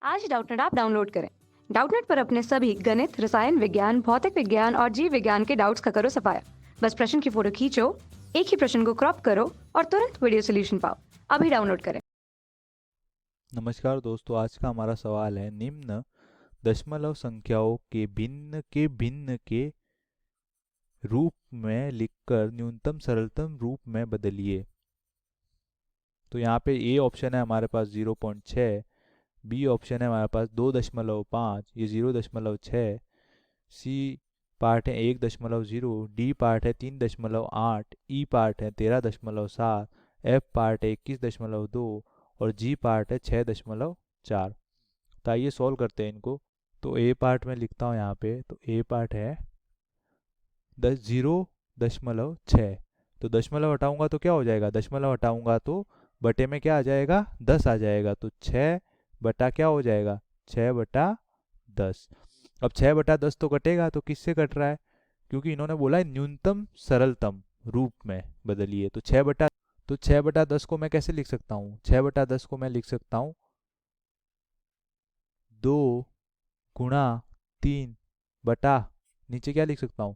आज Doubtnut app download करें। Doubtnut पर अपने सभी गणित, रसायन विज्ञान, भौतिक विज्ञान और जीव विज्ञान के डाउट्स का करो सफाया। बस प्रश्न की फोटो खींचो, एक ही प्रश्न को क्रॉप करो और तुरंत वीडियो सोल्यूशन पाओ। अभी डाउनलोड करें। नमस्कार दोस्तों, आज का हमारा सवाल है निम्न दशमलव संख्याओं के भिन्न के रूप में लिखकर न्यूनतम सरलतम रूप में बदलिए। तो यहाँ पे ए ऑप्शन है हमारे पास 0.6, बी ऑप्शन है हमारे पास 2.5, ये 0.6, सी पार्ट है 1.0, डी पार्ट है 3.8, ई पार्ट है 13.7, एफ पार्ट है 21.2 और जी पार्ट है 6.4। तो आइए सॉल्व करते हैं इनको। तो ए पार्ट में लिखता हूँ यहाँ पे, तो ए पार्ट है 0.6। तो दशमलव हटाऊंगा तो क्या हो जाएगा, दशमलव हटाऊंगा तो बटे में क्या आ जाएगा, 10 आ जाएगा। तो 6 बटा क्या हो जाएगा, 6/10। अब 6/10 तो कटेगा, तो किससे कट रहा है, क्योंकि इन्होंने बोला है न्यूनतम सरलतम रूप में बदलिए। तो 6/10 को मैं कैसे लिख सकता हूँ, 6/10 को मैं लिख सकता हूँ 2 × 3 बटा, नीचे क्या लिख सकता हूँ,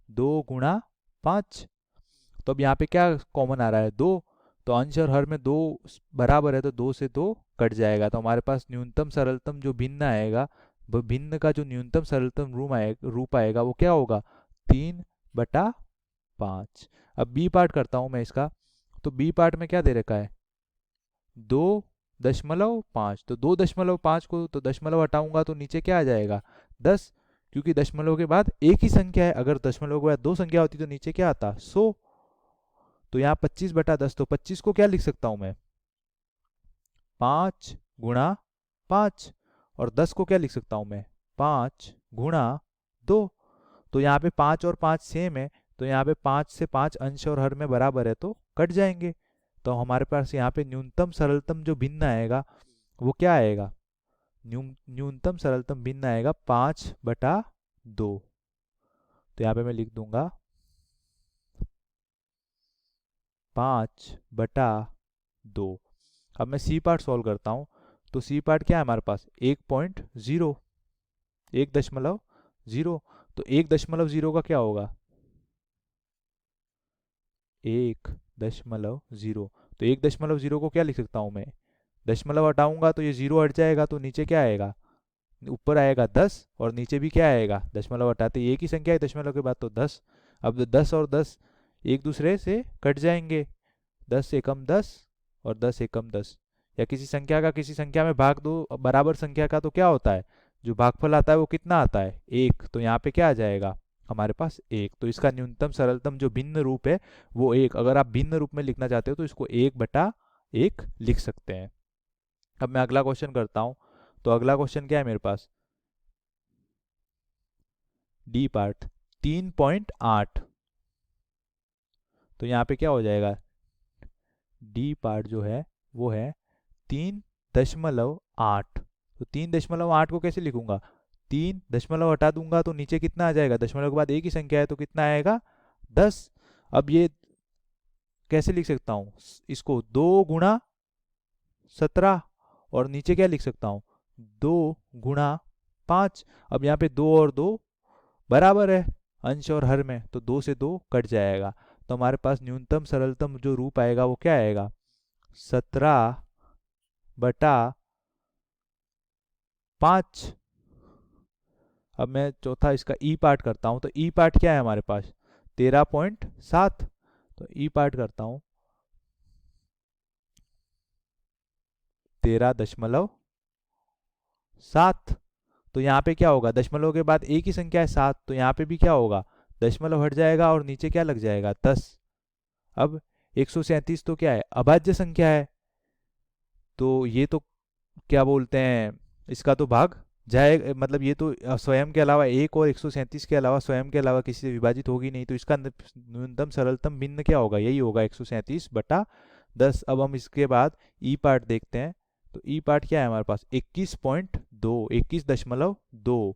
2 × 5। तो अब यहाँ पे क्या कॉमन आ रहा है, 2। तो अंश और हर में 2 बराबर है, तो 2 से 2 कट जाएगा। तो हमारे पास न्यूनतम सरलतम जो भिन्न आएगा, वो भिन्न का जो न्यूनतम सरलतम रूप आएगा वो क्या होगा, 3/5। अब बी पार्ट करता हूँ मैं इसका। तो बी पार्ट में क्या दे रखा है, 2.5। तो 2.5 को तो दशमलव हटाऊंगा तो नीचे क्या आ जाएगा, 10, क्योंकि दशमलव के बाद एक ही संख्या है। अगर दशमलव के बाद दो संख्या होती तो नीचे क्या आता, 100। तो यहाँ 25/10, तो 25 को क्या लिख सकता हूं मैं, 5 × 5। और 10 को क्या लिख सकता हूं मैं, 5 × 2। तो यहाँ पे 5 और 5 सेम है, तो यहाँ पे 5 से 5 अंश और हर में बराबर है, तो कट जाएंगे। तो हमारे पास यहाँ पे न्यूनतम सरलतम जो भिन्न आएगा वो क्या आएगा, न्यूनतम सरलतम भिन्न आएगा 5/2। तो यहाँ पे मैं लिख दूंगा 5/2। अब मैं सी पार्ट सॉल्व करता हूँ। तो सी पार्ट क्या है हमारे पास, 1.0, 1.0। तो 1.0 का क्या होगा, 1.0। तो 1.0 को क्या लिख सकता हूँ मैं, दशमलव हटाऊंगा तो ये 0 हट जाएगा, तो नीचे क्या आएगा, ऊपर आएगा 10 और नीचे भी क्या आएगा, दशमलव हटाते एक ही संख्या है दशमलव के बाद, तो 10। अब 10 और 10 एक दूसरे से कट जाएंगे, 10 एकम 10 और 10 एकम 10। या किसी संख्या का किसी संख्या में भाग दो बराबर संख्या का, तो क्या होता है, जो भागफल आता है वो कितना आता है, 1। तो यहाँ पे क्या आ जाएगा हमारे पास 1। तो इसका न्यूनतम सरलतम जो भिन्न रूप है वो 1। अगर आप भिन्न रूप में लिखना चाहते हो तो इसको 1/1 लिख सकते हैं। अब मैं अगला क्वेश्चन करता हूँ। तो अगला क्वेश्चन क्या है मेरे पास, डी पार्ट 3.8। तो यहाँ पे क्या हो जाएगा, डी पार्ट जो है वो है 3.8। तो 3.8 को कैसे लिखूंगा, 3 दशमलव हटा दूंगा तो नीचे कितना आ जाएगा, दशमलव के बाद एक ही संख्या है तो कितना आएगा, 10। अब ये कैसे लिख सकता हूँ, इसको 2 × 17 और नीचे क्या लिख सकता हूँ, 2 × 5। अब यहाँ पे 2 और 2 बराबर है अंश और हर में, तो 2 से 2 कट जाएगा। तो हमारे पास न्यूनतम सरलतम जो रूप आएगा वो क्या आएगा, 17/5। अब मैं चौथा इसका ई पार्ट करता हूँ। तो ई पार्ट क्या है हमारे पास, 13.7। तो ई पार्ट करता हूँ 13.7। तो यहाँ पे क्या होगा, दशमलव के बाद एक ही संख्या है 7, तो यहाँ पे भी क्या होगा, दशमलव हट जाएगा और नीचे क्या लग जाएगा, 10। अब 137 तो क्या है, अभाज्य संख्या है, तो ये तो क्या बोलते हैं, इसका तो भाग जाए, मतलब ये तो स्वयं के अलावा, एक और 137 के अलावा स्वयं के अलावा किसी से विभाजित होगी नहीं, तो इसका न्यूनतम सरलतम भिन्न क्या होगा, यही होगा 137/10। अब हम इसके बाद ई पार्ट देखते हैं। तो ई पार्ट क्या है हमारे पास, 21.2, 21.2।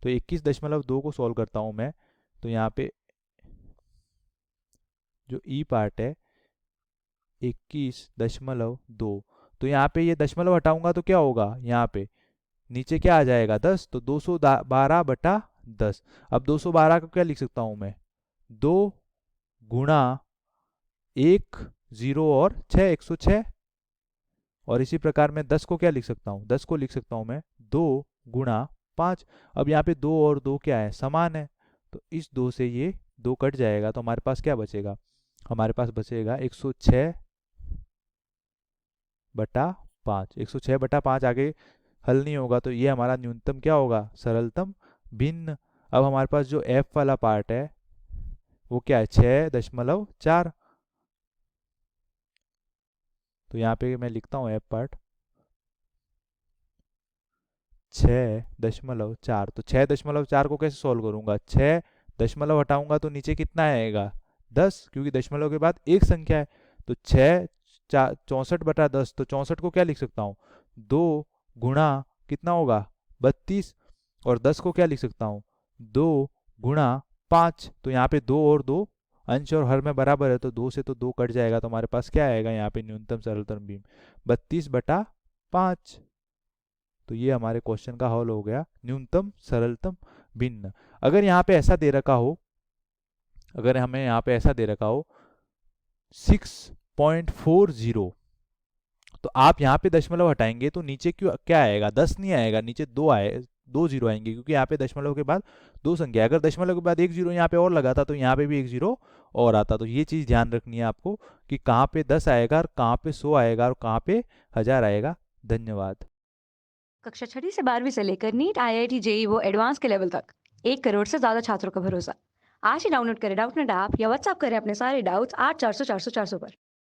तो 21.2 को सॉल्व करता हूँ मैं। तो यहाँ पे जो ई पार्ट है 21.2, तो यहाँ पे ये दशमलव हटाऊंगा तो क्या होगा, यहाँ पे नीचे क्या आ जाएगा 10, तो 212/10। अब 212 को क्या लिख सकता हूँ मैं, 2 गुणा 1 0 और 6 106। और इसी प्रकार मैं 10 को क्या लिख सकता हूँ, 10 को लिख सकता हूँ मैं 2 गुणा 5। अब यहाँ पे 2 और 2 क्या है, समान है, तो इस 2 से ये 2 कट जाएगा, तो हमारे पास क्या बचेगा, हमारे पास बचेगा 106/5। 106/5 आगे हल नहीं होगा, तो ये हमारा न्यूनतम क्या होगा, सरलतम भिन्न। अब हमारे पास जो एफ वाला पार्ट है वो क्या है, 6.4। तो यहाँ पे मैं लिखता हूँ एफ पार्ट 6.4। तो 6.4 को कैसे सॉल्व करूंगा, 6 दशमलव हटाऊंगा तो नीचे कितना आएगा 10, क्योंकि दशमलव के बाद एक संख्या है। तो 64/10, तो 64 को क्या लिख सकता हूँ, 2 गुणा कितना होगा 32। और 10 को क्या लिख सकता हूँ, 2 गुणा 5। तो यहाँ पे 2 और 2 अंश और हर में बराबर है, तो 2 से तो 2 कट जाएगा, तो हमारे पास क्या आएगा यहाँ पे न्यूनतम सरलतम बीम 32/5। तो ये हमारे क्वेश्चन का हल हो गया, न्यूनतम सरलतम भिन्न। अगर यहाँ पे ऐसा दे रखा हो, अगर हमें यहाँ पे ऐसा दे रखा हो 6.40, तो आप यहाँ पे दशमलव हटाएंगे तो नीचे क्यों क्या आएगा, 10 नहीं आएगा, नीचे 2 आए, 2 जीरो आएंगे, क्योंकि यहाँ पे दशमलव के बाद 2 संख्या है। अगर दशमलव के बाद 1 जीरो यहाँ पे और लगा था तो यहाँ पे भी 1 जीरो और आता। तो ये चीज़ ध्यान रखनी है आपको कि कहाँ पे 10 आएगा और कहाँ पे 100 आएगा और कहाँ पे 1000 आएगा। धन्यवाद। कक्षा 6वीं से 12वीं से लेकर नीट, IIT, JEE वो एडवांस के लेवल तक 1 करोड़ से ज्यादा छात्रों का भरोसा। आज ही डाउनलोड करें डाउटनेट ऐप या व्हाट्सएप करें अपने सारे डाउट्स 8400 400 400 पर।